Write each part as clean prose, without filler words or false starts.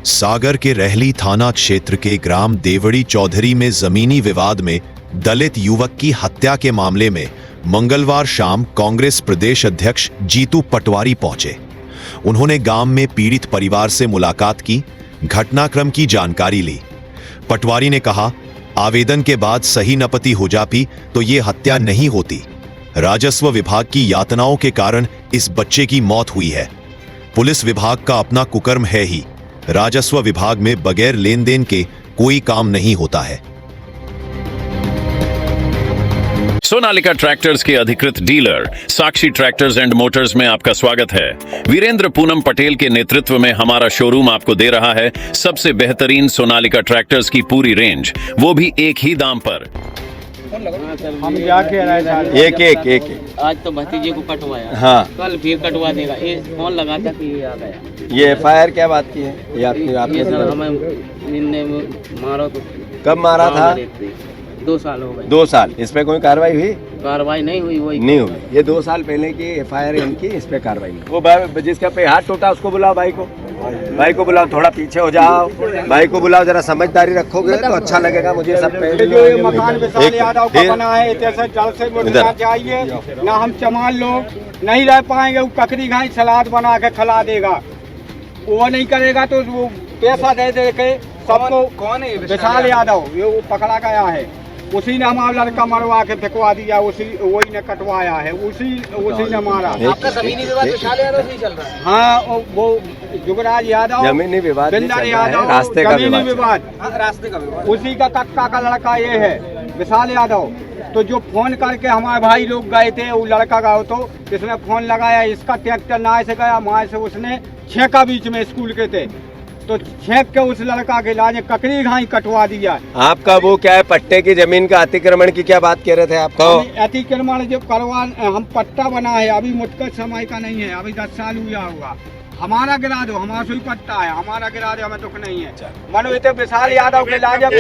सागर के रहली थाना क्षेत्र के ग्राम देवड़ी चौधरी में जमीनी विवाद में दलित युवक की हत्या के मामले में मंगलवार शाम कांग्रेस प्रदेश अध्यक्ष जीतू पटवारी पहुंचे। उन्होंने गांव में पीड़ित परिवार से मुलाकात की, घटनाक्रम की जानकारी ली। पटवारी ने कहा, आवेदन के बाद सही नपति हो जाती तो ये हत्या नहीं होती। राजस्व विभाग की यातनाओं के कारण इस बच्चे की मौत हुई है। पुलिस विभाग का अपना कुकर्म है ही। राजस्व विभाग में बगैर लेन देन के कोई काम नहीं होता है। सोनालिका ट्रैक्टर्स के अधिकृत dealer Sakshi tractors and Motors में आपका स्वागत है। वीरेंद्र पूनम पटेल के नेतृत्व में हमारा शोरूम आपको दे रहा है सबसे बेहतरीन सोनालिका ट्रैक्टर्स की पूरी रेंज, वो भी एक ही दाम पर। हम क्या कह रहे हैं, एक आज तो भतीजे को कटवाया, हाँ, कल फिर कटवा देगा। ये फोन लगा था कि ये आ गया। ये एफआईआर क्या बात की है? ये आपने सर हमें इनने मारो तो कब मारा था? 2 साल हो गए। 2 साल। इस पे कोई कार्रवाई हुई? कार्रवाई नहीं हुई। वही नहीं हुई। ये 2 साल पहले की एफआईआर इनकी, इस पे कार्रवाई नहीं। वो जिसका पे हाथ टूटा उसको बुलाओ, भाई को बुलाओ, थोड़ा पीछे हो जाओ, भाई को बुलाओ, जरा समझदारी रखोगे तो अच्छा लगेगा मुझे। सब पे जो ये मकान विशाल यादव का बना है, जैसे जल से मिलना चाहिए ना। हम चमार लोग नहीं रह पाएंगे। वो ककड़ी घाई सलाद बना के खिला देगा, वो नहीं करेगा तो वो पैसा दे दे के सबको। कौन है विशाल यादव? ये वो पकड़ा गया है, उसी ने हमारा लड़का मरवा के फेंकवा दिया, वही ने कटवाया है, उसी ने मारा। आपका जमीनी विवाद विशाल यादव से ही चल रहा है? हाँ, वो जुगराज यादव, जमीनी विवाद, रास्ते का विवाद, रास्ते का विवाद। उसी का कक्का का लड़का ये है विशाल यादव। तो जो फोन करके हमारे भाई लोग गए थे, वो लड़का गया तो इसने फोन लगाया, इसका ट्रैक्टर नाय से गया, माए से उसने छेका बीच में स्कूल के थे तो छेक के उस लड़का के लाने ककड़ी घाई कटवा दिया। आपका वो क्या है, पट्टे की जमीन का अतिक्रमण की क्या बात कह रहे थे आपको? अतिक्रमण जो करवा, हम पट्टा बना है, अभी मुटकर समय का नहीं है, अभी 10 साल हुआ होगा। हमारा गिरा दो, हमारा सुई पट्टा है, हमारा गिरा दो, हमें दुख नहीं है। मनो इतने विशाल यादव के लाजब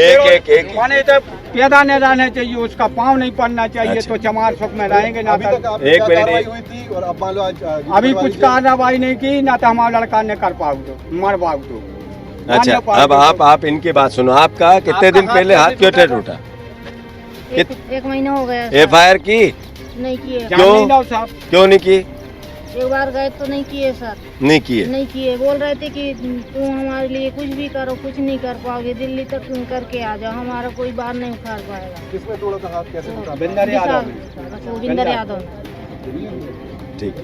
माने तो पैदा नहीं रहना चाहिए, उसका पाँव नहीं पड़ना चाहिए। तो चमार सुख में रहेंगे ना। एक मिनट, अभी कुछ कार्रवाई नहीं की ना, तो हमारा लड़का ने कर पाओ तो मर पाओ तो। अच्छा, अब आप इनकी बात सुनो। आपका कितने दिन पहले हाथ क्यों टूटा? 1 महीना हो गया। एफआईआर की? नहीं किए। क्यों नहीं की? एक बार गए तो नहीं किए सर। नहीं किए। बोल रहे थे कि तुम हमारे लिए कुछ भी करो, कुछ नहीं कर पाओगे, दिल्ली तक तुम करके आ जाओ, हमारा कोई बार नहीं उखाड़ पाएगा। किसमें तोड़ा था हाथ? कैसे टूटा? विंदर यादव। ठीक।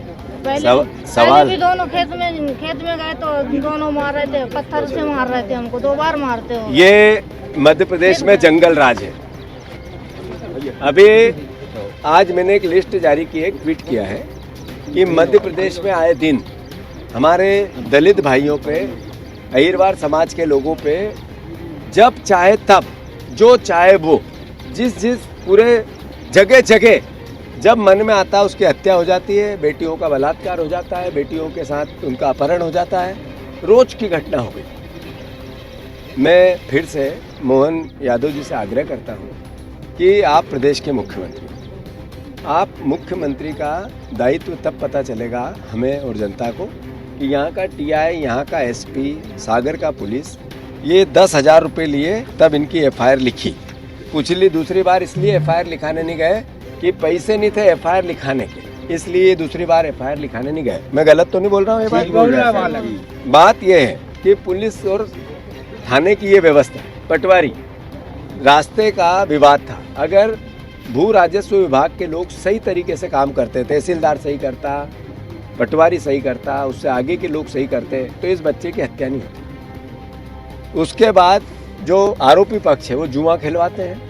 पहले भी दोनों खेत में गए तो दोनों मार रहे थे, पत्थर से मार रहे थे हमको, 2 बार मारते हो। ये मध्य प्रदेश में जंगल राज है। अभी आज मैंने एक लिस्ट जारी की है, ट्वीट किया है कि मध्य प्रदेश में आए दिन हमारे दलित भाइयों पे, अहिरवार समाज के लोगों पे जब चाहे तब, जो चाहे वो, जिस पूरे जगह जब मन में आता है उसकी हत्या हो जाती है, बेटियों का बलात्कार हो जाता है, बेटियों के साथ उनका अपहरण हो जाता है। रोज की घटना हो गई। मैं फिर से मोहन यादव जी से आग्रह करता हूँ कि आप प्रदेश के मुख्यमंत्री, आप मुख्यमंत्री का दायित्व तब पता चलेगा हमें और जनता को कि यहाँ का टीआई, यहाँ का एसपी, सागर का पुलिस ये 10,000 रुपये लिए तब इनकी एफआईआर लिखी। कुचली दूसरी बार इसलिए एफआईआर लिखाने नहीं गए कि पैसे नहीं थे एफआईआर लिखाने के, इसलिए दूसरी बार एफआईआर लिखाने नहीं गए। मैं गलत तो नहीं बोल रहा हूँ? ये बात ये है कि पुलिस और थाने की ये व्यवस्था, पटवारी, रास्ते का विवाद था। अगर भू राजस्व विभाग के लोग सही तरीके से काम करते, तहसीलदार सही करता, पटवारी सही करता, उससे आगे के लोग सही करते, तो इस बच्चे की हत्या नहीं होती। उसके बाद जो आरोपी पक्ष है वो जुआ खिलवाते हैं,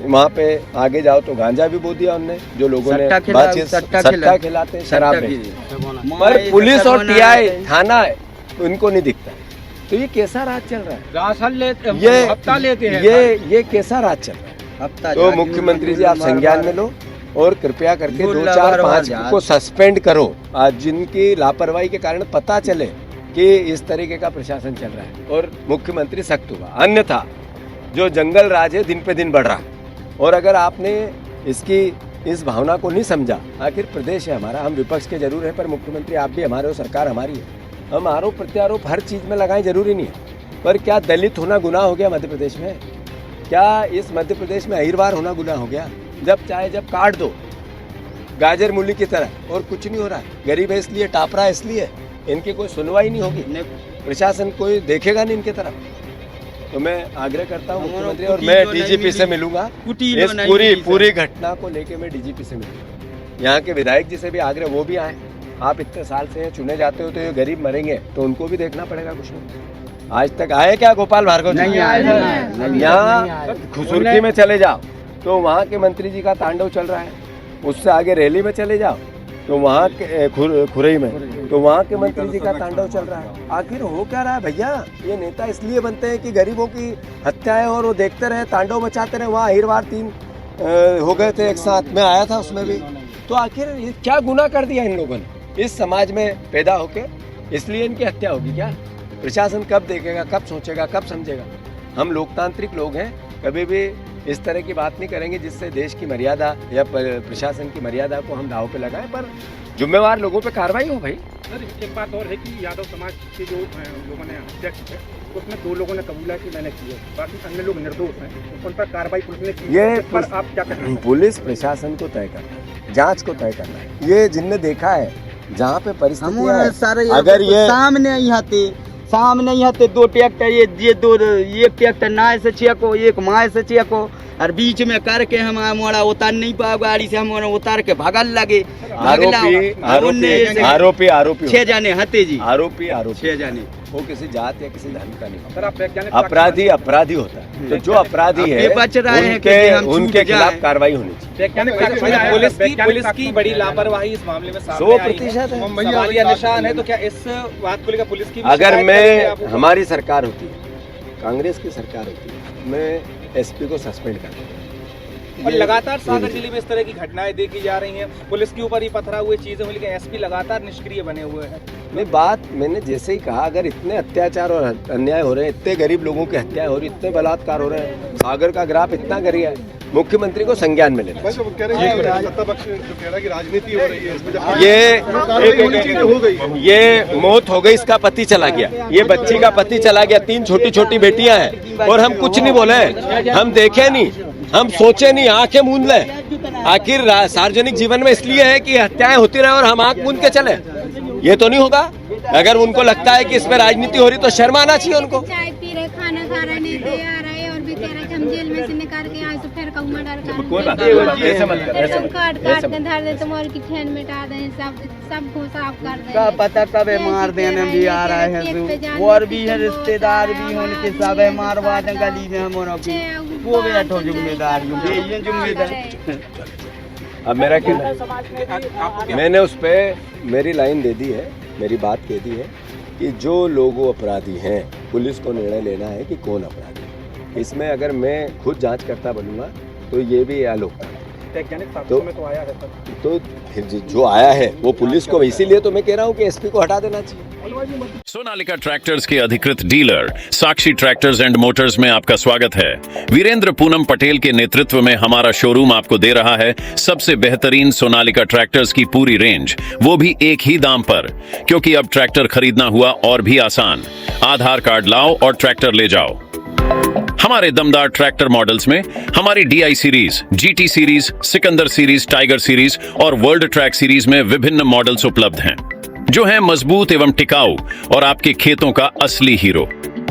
वहाँ पे आगे जाओ तो गांजा भी बो दिया उनने, जो लोगों ने बातचीत, सट्टा खिलाते हैं, शराब में। पर पुलिस और टीआई, थाना, उनको नहीं दिखता। तो ये कैसा राज चल रहा है? राशन लेते हैं, ये कैसा राज चल रहा है? तो मुख्यमंत्री जी आप संज्ञान में लो और कृपया करके 2, 4, 5 को सस्पेंड करो। आज जिनकी लापरवाही के कारण पता चले कि इस तरीके का प्रशासन चल रहा है और मुख्यमंत्री सख्त हुआ। अन्यथा जो जंगल राज है दिन पे दिन बढ़ रहा है। और अगर आपने इस भावना को नहीं समझा, आखिर प्रदेश है हमारा, हम विपक्ष के जरूर हैं पर मुख्यमंत्री आप भी हमारे हो, सरकार हमारी है। हम आरोप प्रत्यारोप हर चीज़ में लगाएं, जरूरी नहीं है। पर क्या दलित होना गुनाह हो गया मध्य प्रदेश में? क्या इस मध्य प्रदेश में अहिरवार होना गुनाह हो गया? जब चाहे जब काट दो गाजर मूली की तरह, और कुछ नहीं हो रहा है। गरीब है इसलिए, टाप रहा है इसलिए, इनकी कोई सुनवाई नहीं होगी, प्रशासन कोई देखेगा नहीं इनके तरफ। तो मैं आग्रह करता हूँ मुख्यमंत्री, और मैं डीजीपी से मिलूंगा, इस पूरी घटना को लेके मैं डीजीपी से मिलूंगा। यहाँ के विधायक जी से भी आग्रह, वो भी आए। आप इतने साल से चुने जाते हो तो ये गरीब मरेंगे तो उनको भी देखना पड़ेगा कुछ नहीं। आज तक आए क्या गोपाल भार्गव जी? नहीं आए। यहाँ खुसुरकी में चले जाओ तो वहाँ के मंत्री जी का तांडव चल रहा है, उससे आगे रैली में चले जाओ तो वहाँ के खुरई में तो वहाँ के मंत्री जी का तांडव चल रहा है। आखिर हो क्या रहा है भैया? ये नेता इसलिए बनते हैं कि गरीबों की हत्याएं और वो देखते रहे, तांडव मचाते रहे। वहाँ अहिरवार 3 हो गए थे एक साथ, में आया था उसमें भी। तो आखिर ये क्या गुनाह कर दिया इन लोगों ने इस समाज में पैदा होके? इसलिए इनकी हत्या होगी क्या? प्रशासन कब देखेगा, कब सोचेगा, कब समझेगा? हम लोकतांत्रिक लोग हैं, कभी भी इस तरह की बात नहीं करेंगे जिससे देश की मर्यादा या प्रशासन की मर्यादा को हम दांव पे लगाएं, पर जिम्मेवार लोगों पे कार्रवाई हो भाई। सर एक बात और है कि यादव समाज के जो लोगों ने हत्या की है उसमें 2 लोगों ने कबूला कि मैंने की है, बाकी अन्य लोग निर्दोष हैं, उन पर कार्रवाई पुलिस ने की। ये पर आप क्या कहें? पुलिस प्रशासन को तय करना है, जांच को तय करना है। ये जिनने देखा है जहाँ पे परिस्थितियां, अगर ये सामने यहाँ थे 2 ट्रैक्टर, ये 2 एक ट्रैक्टर ना से चेको, एक माँ से चेको, और बीच में करके हमारा उतार नहीं पाओ, गाड़ी से हमारा उतार के भगल लगे। आरोपी 6 जाने हते जी, आरोपी 6 जाने। वो किसी जात या किसी धर्म का नहीं, अपराधी होता है। तो जो अपराधी है बच रहे हैं उनके खिलाफ कार्रवाई होनी चाहिए। पुलिस की बड़ी लापरवाही इस मामले में 100% है, सवालिया निशान है। तो क्या इस बात को लेकर पुलिस की अगर मैं हमारी सरकार होती है, कांग्रेस की सरकार होती है, मैं एसपी को सस्पेंड कर दूंगा। और लगातार सागर जिले में इस तरह की घटनाएं देखी जा रही हैं, पुलिस के ऊपर ही पथरा हुए चीजें हुई, लेकिन एसपी लगातार निष्क्रिय बने हुए हैं। नहीं, बात मैंने जैसे ही कहा, अगर इतने अत्याचार और अन्याय हो रहे हैं, इतने गरीब लोगों की हत्याएं हो रही, इतने बलात्कार हो रहे हैं, सागर का ग्राफ इतना गिर है, मुख्यमंत्री को संज्ञान में लेना। ये मौत हो गई, इसका पति चला गया, ये बच्ची का पति चला गया, 3 छोटी छोटी बेटियां हैं, और हम कुछ नहीं बोले, हम देखे नहीं, हम सोचे नहीं, आंखें मूंद ले। आखिर सार्वजनिक जीवन में इसलिए है कि हत्याएं होती रहे और हम आंख मूंद के चले, ये तो नहीं होगा। अगर उनको लगता है कि इसमें राजनीति हो रही तो शर्म आना चाहिए उनको। चाय पी रहे, खाना खा रहे, नहीं दे आ रहे, और भी कह रहे कि हम जेल में से निकाल के आए तो फिर कहूँ डर कोई बात नहीं, ऐसे मत कर, ऐसे मत काट के धर दे, तुम और की ठेन मिटा दें, सब को साफ कर दें। का पता कब मार देने भी आ रहे हैं, और भी है रिश्तेदार भी हैं उनके, सब मारवा दें गली में हमारा, वो बैठो जिम्मेदार। अब मेरा क्या, मैंने उस पर मेरी लाइन दे दी है, मेरी बात कह दी है कि जो लोग अपराधी हैं, पुलिस को निर्णय लेना है कि कौन अपराधी है। इसमें अगर मैं खुद जांच करता बनूंगा तो ये भी अलोकतांत्रिक तो फिर जो आया है वो पुलिस को, इसीलिए तो मैं कह रहा हूँ कि एसपी को हटा देना चाहिए। सोनालिका ट्रैक्टर्स के अधिकृत dealer Sakshi tractors and Motors में आपका स्वागत है। वीरेंद्र पूनम पटेल के नेतृत्व में हमारा शोरूम आपको दे रहा है सबसे बेहतरीन सोनालिका ट्रैक्टर्स की पूरी रेंज, वो भी एक ही दाम पर। क्योंकि अब ट्रैक्टर खरीदना हुआ और भी आसान। आधार कार्ड लाओ और ट्रैक्टर ले जाओ। हमारे दमदार ट्रैक्टर मॉडल्स में हमारी DI series, GT series, Sikandar series, tiger series और वर्ल्ड ट्रैक सीरीज में विभिन्न मॉडल्स उपलब्ध हैं, जो हैं मजबूत एवं टिकाऊ और आपके खेतों का असली हीरो।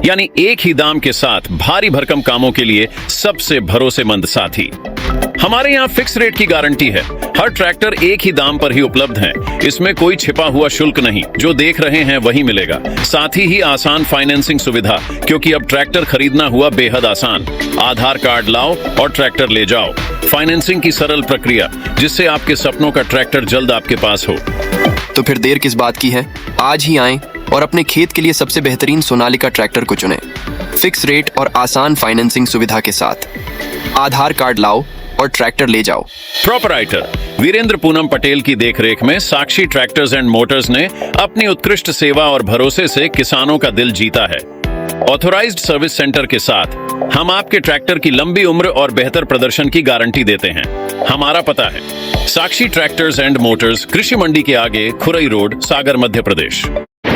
यानी एक ही दाम के साथ भारी भरकम कामों के लिए सबसे भरोसेमंद साथी। हमारे यहाँ फिक्स रेट की गारंटी है। हर ट्रैक्टर एक ही दाम पर ही उपलब्ध है, इसमें कोई छिपा हुआ शुल्क नहीं, जो देख रहे हैं वही मिलेगा। साथ ही आसान फाइनेंसिंग सुविधा, क्योंकि अब ट्रैक्टर खरीदना हुआ बेहद आसान। आधार कार्ड लाओ और ट्रैक्टर ले जाओ। फाइनेंसिंग की सरल प्रक्रिया, जिससे आपके सपनों का ट्रैक्टर जल्द आपके पास हो। तो फिर देर किस बात की है? आज ही आएं और अपने खेत के लिए सबसे बेहतरीन सोनालिका ट्रैक्टर को चुनें, फिक्स रेट और आसान फाइनेंसिंग सुविधा के साथ। आधार कार्ड लाओ और ट्रैक्टर ले जाओ। प्रोपराइटर वीरेंद्र पूनम पटेल की देखरेख में साक्षी ट्रैक्टर्स एंड मोटर्स ने अपनी उत्कृष्ट सेवा और भरोसे से किसानों का दिल जीता है। ऑथोराइज्ड सर्विस सेंटर के साथ हम आपके ट्रैक्टर की लंबी उम्र और बेहतर प्रदर्शन की गारंटी देते हैं। हमारा पता है साक्षी ट्रैक्टर्स एंड मोटर्स, कृषि मंडी के आगे, खुरई रोड, सागर, मध्य प्रदेश।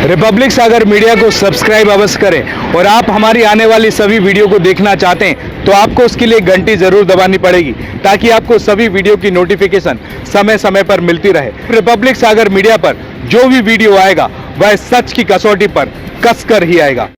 रिपब्लिक सागर मीडिया को सब्सक्राइब अवश्य करें और आप हमारी आने वाली सभी वीडियो को देखना चाहते हैं तो आपको उसके लिए घंटी जरूर दबानी पड़ेगी ताकि आपको सभी वीडियो की नोटिफिकेशन समय समय पर मिलती रहे। रिपब्लिक सागर मीडिया पर जो भी वीडियो आएगा वह सच की कसौटी पर कसकर ही आएगा।